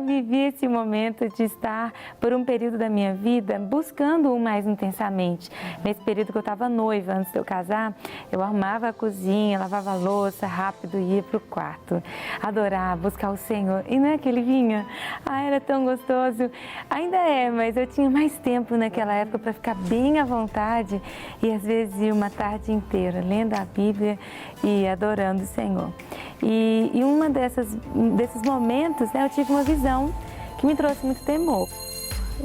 vivi esse momento de estar, por um período da minha vida, buscando-o mais intensamente. Nesse período que eu estava noiva, antes de eu casar, eu arrumava a cozinha, lavava a louça rápido e ia para o quarto. Adorar, buscar o Senhor. E não é que ele vinha? Era tão gostoso. Ainda é, mas eu tinha mais tempo naquela época para ficar bem à vontade e às vezes ia uma tarde inteira lendo a Bíblia e adorando o Senhor. E desses momentos, né, eu tive uma visão que me trouxe muito temor.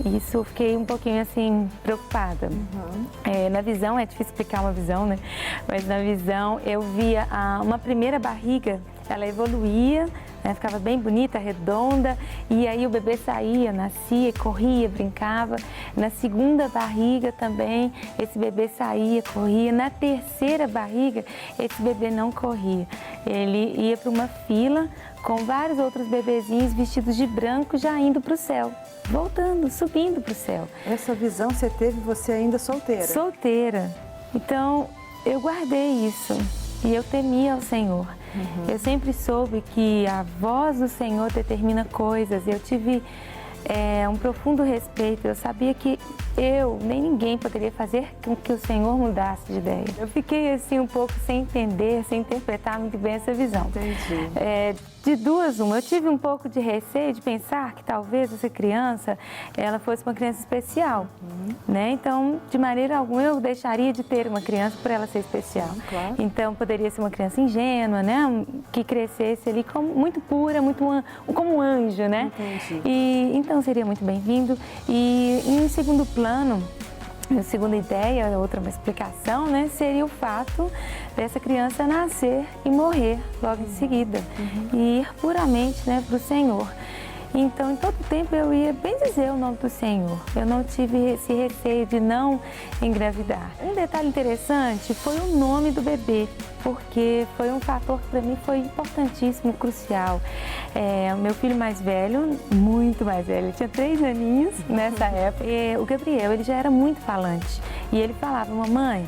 Isso eu fiquei um pouquinho assim, preocupada. Na visão, é difícil explicar uma visão, né? Mas na visão eu via uma primeira barriga, ela evoluía, né? Ficava bem bonita, redonda, e aí o bebê saía, nascia, corria, brincava. Na segunda barriga também, esse bebê saía, corria. Na terceira barriga, esse bebê não corria. Ele ia para uma fila com vários outros bebezinhos vestidos de branco, já indo para o céu. Voltando, subindo para o céu. Essa visão você teve você ainda solteira? Solteira. Então, eu guardei isso e eu temia ao Senhor. Eu sempre soube que a voz do Senhor determina coisas. Eu tive um profundo respeito. Eu sabia que nem ninguém poderia fazer com que o Senhor mudasse de ideia. Eu fiquei assim um pouco sem entender, sem interpretar muito bem essa visão. Entendi. De duas, uma. Eu tive um pouco de receio de pensar que talvez essa criança, ela fosse uma criança especial, né? Então, de maneira alguma, eu deixaria de ter uma criança por ela ser especial. Claro. Então, poderia ser uma criança ingênua, né? Que crescesse ali como muito pura, como um anjo, né? Entendi. E então seria muito bem-vindo. E em segundo plano, a segunda ideia, outra uma explicação, né, seria o fato dessa criança nascer e morrer logo em seguida e ir puramente, né, para o Senhor. Então, em todo tempo eu ia bem dizer o nome do Senhor. Eu não tive esse receio de não engravidar. Um detalhe interessante foi o nome do bebê, porque foi um fator que para mim foi importantíssimo, crucial. O meu filho mais velho, muito mais velho, ele tinha 3 aninhos nessa época. O Gabriel, ele já era muito falante. E ele falava: mamãe,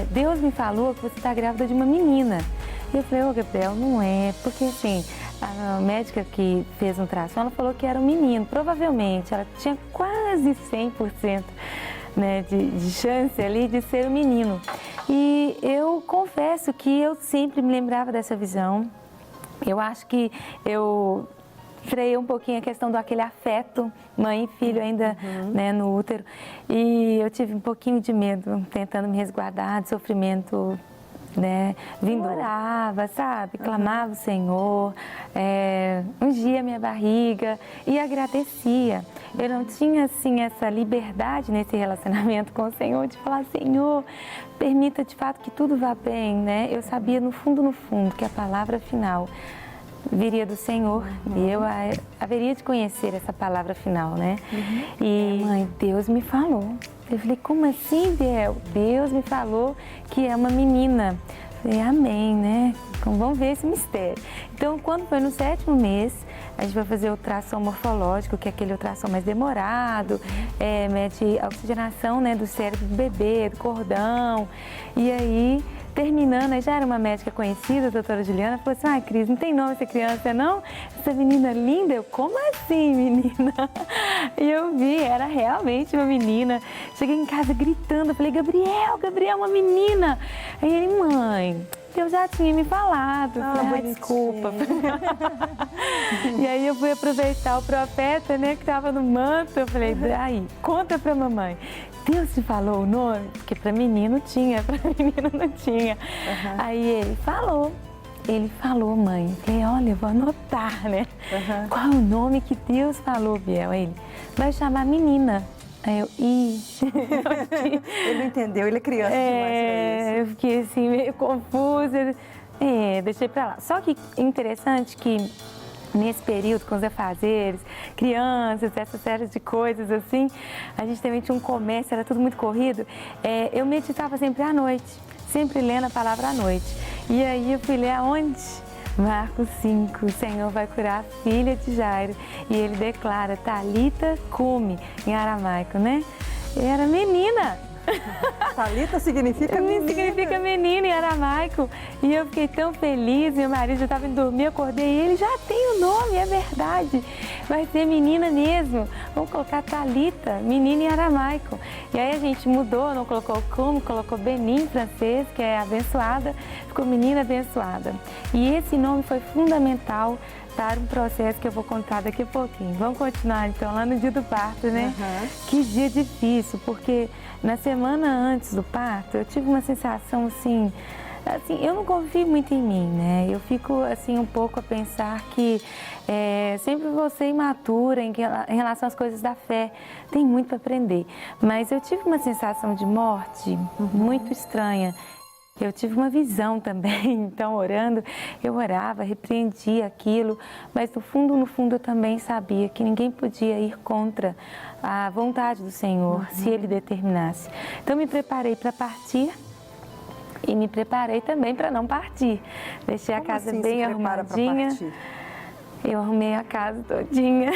Deus me falou que você está grávida de uma menina. E eu falei: ô Gabriel, não é, porque assim, a médica que fez um ultrassom, ela falou que era um menino, provavelmente, ela tinha quase 100%, né, de chance ali de ser um menino. E eu confesso que eu sempre me lembrava dessa visão. Eu acho que eu freiei um pouquinho a questão do aquele afeto, mãe e filho ainda, né, no útero. E eu tive um pouquinho de medo, tentando me resguardar de sofrimento, né, orava, sabe, clamava o Senhor, ungia minha barriga e agradecia. Eu não tinha, assim, essa liberdade nesse relacionamento com o Senhor de falar: Senhor, permita de fato que tudo vá bem, né? Eu sabia no fundo, que a palavra final viria do Senhor e eu haveria de conhecer essa palavra final, né? E, mãe, Deus me falou. Eu falei: como assim, Biel? Deus me falou que é uma menina. Eu falei: amém, né? Então vamos ver esse mistério. Então, quando foi no 7º mês, a gente vai fazer o ultrassom morfológico, que é aquele ultrassom mais demorado, mede a oxigenação, né, do cérebro do bebê, do cordão. E aí, terminando, aí já era uma médica conhecida, a doutora Juliana, falou assim: Cris, não tem nome essa criança, não? Essa menina linda? Eu: como assim, menina? E eu vi, era realmente uma menina. Cheguei em casa gritando, falei: Gabriel, uma menina. Aí ele: mãe, eu já tinha me falado. Falei: desculpa. E aí eu fui aproveitar o profeta, né, que estava no manto. Eu falei: aí, conta pra mamãe. Deus te falou o nome? Porque para menino tinha, para menina não tinha. Aí ele falou, mãe. Eu falei: olha, eu vou anotar, né? Qual é o nome que Deus falou, Biel? Aí ele: vai chamar menina. Aí eu: Ele não entendeu, ele é criança demais pra isso. Eu fiquei assim, meio confusa. Deixei pra lá. Só que interessante que nesse período, com os afazeres, crianças, essa série de coisas assim, a gente também tinha um comércio, era tudo muito corrido. Eu meditava sempre à noite, sempre lendo a palavra à noite. E aí eu fui ler aonde? Marcos 5, o Senhor vai curar a filha de Jairo. E ele declara: Talita cumi, em aramaico, né? Eu era menina. Talita significa menina. Significa menina em aramaico. E eu fiquei tão feliz, meu marido já estava indo dormir, eu acordei e ele já tem o nome, é verdade. Vai ser menina mesmo. Vamos colocar Talita, menina em aramaico. E aí a gente mudou, não colocou como, colocou Benin em francês, que é abençoada, ficou menina abençoada. E esse nome foi fundamental para um processo que eu vou contar daqui a pouquinho. Vamos continuar então lá no dia do parto, né? Que dia difícil, porque na semana antes do parto eu tive uma sensação assim, eu não confio muito em mim, né? Eu fico assim um pouco a pensar que sempre vou ser imatura em relação às coisas da fé, tem muito para aprender. Mas eu tive uma sensação de morte muito estranha. Eu tive uma visão também, então orando, eu orava, repreendia aquilo, mas no fundo eu também sabia que ninguém podia ir contra a vontade do Senhor, se Ele determinasse. Então me preparei para partir e me preparei também para não partir. Deixei a casa bem arrumadinha. Eu arrumei a casa todinha.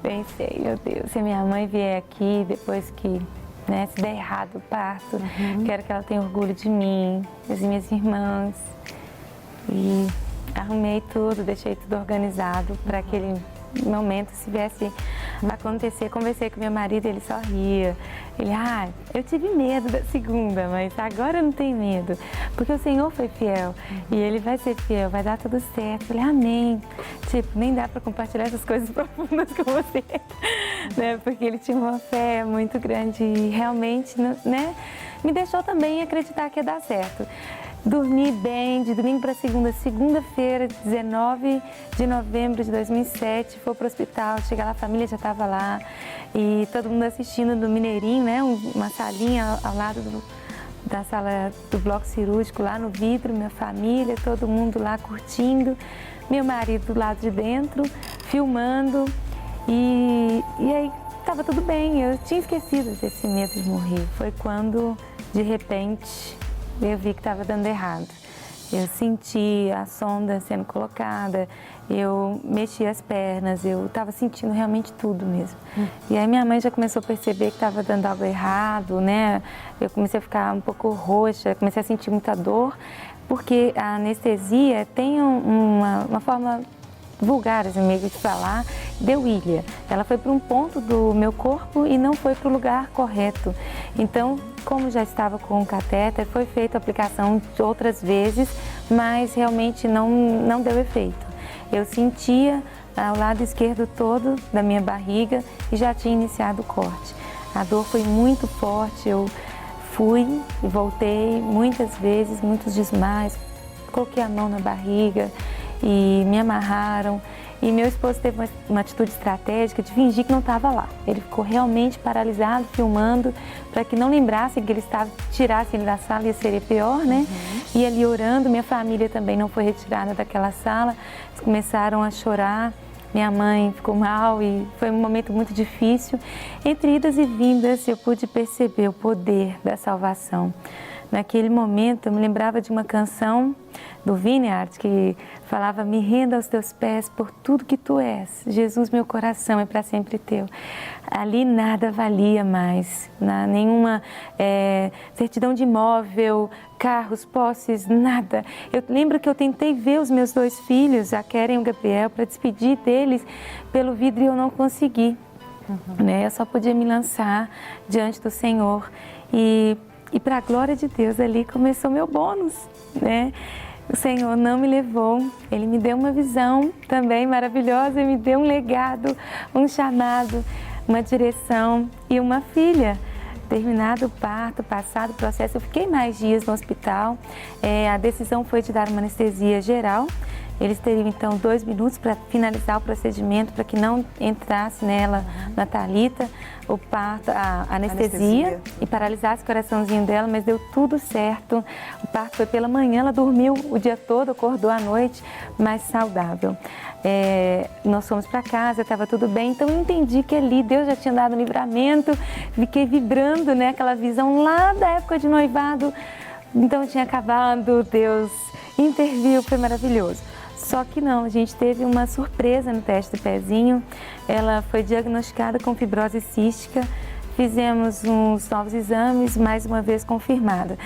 Pensei, meu Deus, se minha mãe vier aqui depois que se der errado o parto, quero que ela tenha orgulho de mim, das minhas irmãs. E arrumei tudo, deixei tudo organizado para aquele momento, se viesse acontecer. Conversei com meu marido, ele só ria. Ele, eu tive medo da segunda, mas agora eu não tenho medo, porque o Senhor foi fiel e Ele vai ser fiel, vai dar tudo certo. Eu falei, amém. Nem dá para compartilhar essas coisas profundas com você, né? Porque ele tinha uma fé muito grande e realmente, né, me deixou também acreditar que ia dar certo. Dormi bem, de domingo para segunda-feira, 19 de novembro de 2007, fui para o hospital, cheguei lá, a família já estava lá e todo mundo assistindo no Mineirinho, né, uma salinha ao lado da sala do bloco cirúrgico, lá no vidro, minha família, todo mundo lá curtindo, meu marido do lado de dentro, filmando e aí estava tudo bem, eu tinha esquecido desse medo de morrer. Foi quando, de repente, eu vi que estava dando errado. Eu senti a sonda sendo colocada, eu mexi as pernas, eu estava sentindo realmente tudo mesmo. E aí minha mãe já começou a perceber que estava dando algo errado, né? Eu comecei a ficar um pouco roxa, comecei a sentir muita dor, porque a anestesia tem uma forma vulgar, assim, meio de falar, deu ilha. Ela foi para um ponto do meu corpo e não foi para o lugar correto. Então, como já estava com o catéter, foi feita a aplicação de outras vezes, mas realmente não deu efeito. Eu sentia ao lado esquerdo todo da minha barriga e já tinha iniciado o corte. A dor foi muito forte, eu fui e voltei muitas vezes, muitos desmaios, coloquei a mão na barriga e me amarraram. E meu esposo teve uma atitude estratégica de fingir que não estava lá. Ele ficou realmente paralisado, filmando, para que não lembrassem que ele estava, tirassem ele da sala, ia ser pior, né? E ali orando, minha família também não foi retirada daquela sala. Eles começaram a chorar, minha mãe ficou mal e foi um momento muito difícil. Entre idas e vindas, eu pude perceber o poder da salvação. Naquele momento, eu me lembrava de uma canção do Vineyard que falava: me renda aos teus pés por tudo que tu és. Jesus, meu coração é para sempre teu. Ali nada valia mais, nenhuma certidão de imóvel, carros, posses, nada. Eu lembro que eu tentei ver os meus 2 filhos, a Keren e o Gabriel, para despedir deles pelo vidro e eu não consegui. Né? Eu só podia me lançar diante do Senhor. E para a glória de Deus, ali começou meu bônus, né? O Senhor não me levou, Ele me deu uma visão também maravilhosa, Ele me deu um legado, um chamado, uma direção e uma filha. Terminado o parto, passado o processo, eu fiquei mais dias no hospital. A decisão foi de dar uma anestesia geral. Eles teriam então 2 minutos para finalizar o procedimento, para que não entrasse nela, na Talita, o parto, a anestesia e paralisasse o coraçãozinho dela, mas deu tudo certo. O parto foi pela manhã, ela dormiu o dia todo, acordou à noite, mas saudável. Nós fomos para casa, estava tudo bem, então eu entendi que ali Deus já tinha dado um livramento, fiquei vibrando, né, aquela visão lá da época de noivado, então tinha acabado, Deus interviu, foi maravilhoso. Só que não, a gente teve uma surpresa no teste do pezinho. Ela foi diagnosticada com fibrose cística, fizemos uns novos exames, mais uma vez confirmada.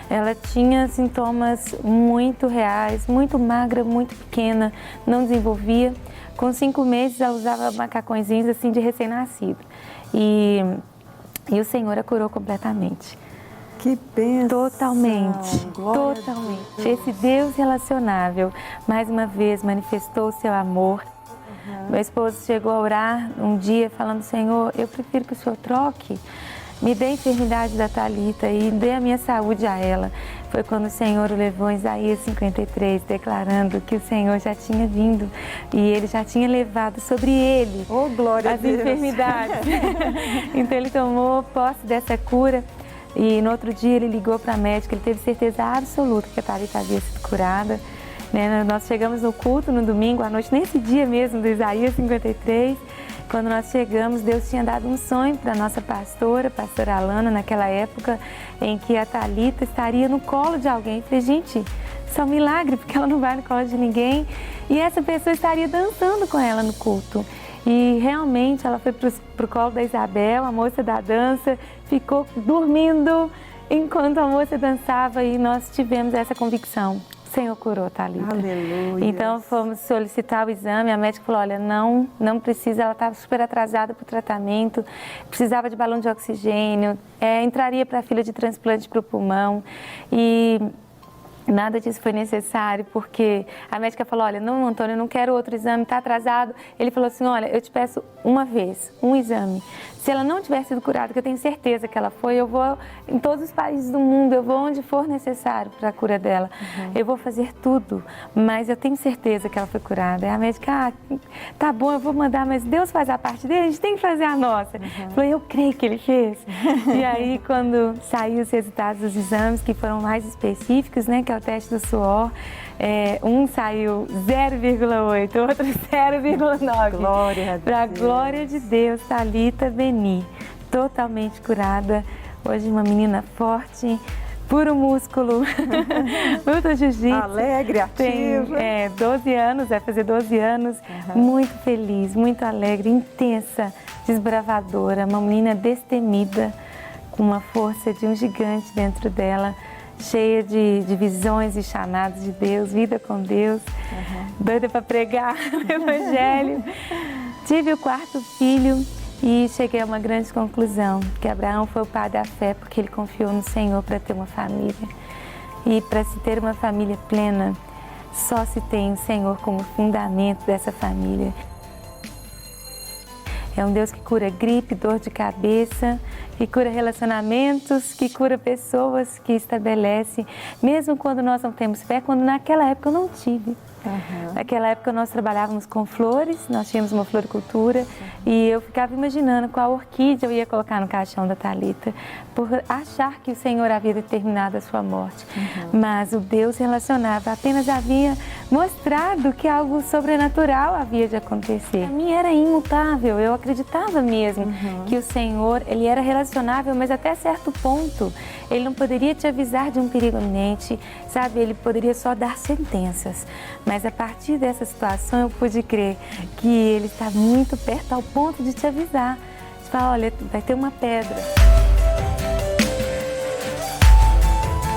Ela tinha sintomas muito reais, muito magra, muito pequena, não desenvolvia. Com 5 meses ela usava macacõezinhos assim de recém-nascido. E o Senhor a curou completamente. Que bênção! Totalmente, Glória totalmente. Esse Deus relacionável, mais uma vez, manifestou o seu amor. Meu esposo chegou a orar um dia falando: Senhor, eu prefiro que o Senhor troque, me dê a enfermidade da Thalita e dê a minha saúde a ela. Foi quando o Senhor o levou em Isaías 53, declarando que o Senhor já tinha vindo e Ele já tinha levado sobre Ele as enfermidades. Então Ele tomou posse dessa cura. E no outro dia ele ligou para a médica, ele teve certeza absoluta que a Thalita havia sido curada. Nós chegamos no culto no domingo à noite, nesse dia mesmo do Isaías 53. Quando nós chegamos, Deus tinha dado um sonho para a nossa pastora Alana, naquela época em que a Thalita estaria no colo de alguém. Eu falei: gente, isso é um milagre, porque ela não vai no colo de ninguém. E essa pessoa estaria dançando com ela no culto. E realmente ela foi para o colo da Isabel, a moça da dança, ficou dormindo enquanto a moça dançava e nós tivemos essa convicção. O Senhor curou a Thalita. Aleluia. Então fomos solicitar o exame, a médica falou: olha, não precisa, ela estava super atrasada para o tratamento, precisava de balão de oxigênio, entraria para a fila de transplante para o pulmão e nada disso foi necessário, porque a médica falou: olha, não, Antônio, eu não quero outro exame, está atrasado. Ele falou assim: olha, eu te peço uma vez, um exame. Se ela não tiver sido curada, que eu tenho certeza que ela foi, eu vou em todos os países do mundo, eu vou onde for necessário para a cura dela. Eu vou fazer tudo, mas eu tenho certeza que ela foi curada. E a médica: tá bom, eu vou mandar, mas Deus faz a parte dele, a gente tem que fazer a nossa. Falou: eu creio que ele fez. E aí, quando saíram os resultados dos exames, que foram mais específicos, né, que é o teste do suor, um saiu 0,8, outro 0,9. Glória a Deus. Para a glória de Deus, Thalita Beni, totalmente curada. Hoje uma menina forte, puro músculo, luta jiu-jitsu. Alegre, ativa. Tem 12 anos, vai fazer 12 anos, muito feliz, muito alegre, intensa, desbravadora, uma menina destemida, com uma força de um gigante dentro dela, cheia de visões e chamados de Deus, vida com Deus, doida para pregar o Evangelho. Tive o 4º filho e cheguei a uma grande conclusão, que Abraão foi o pai da fé porque ele confiou no Senhor para ter uma família. E para se ter uma família plena, só se tem o Senhor como fundamento dessa família. É um Deus que cura gripe, dor de cabeça, que cura relacionamentos, que cura pessoas, que estabelece, mesmo quando nós não temos fé, quando naquela época eu não tive. Naquela época nós trabalhávamos com flores, nós tínhamos uma floricultura e eu ficava imaginando qual orquídea eu ia colocar no caixão da Thalita, por achar que o Senhor havia determinado a sua morte. Mas o Deus relacionava, apenas havia mostrado que algo sobrenatural havia de acontecer. A mim era imutável, eu acreditava mesmo que o Senhor, Ele era relacionável, mas até certo ponto. Ele não poderia te avisar de um perigo iminente, sabe? Ele poderia só dar sentenças. Mas a partir dessa situação eu pude crer que Ele está muito perto ao ponto de te avisar. De falar: olha, vai ter uma pedra.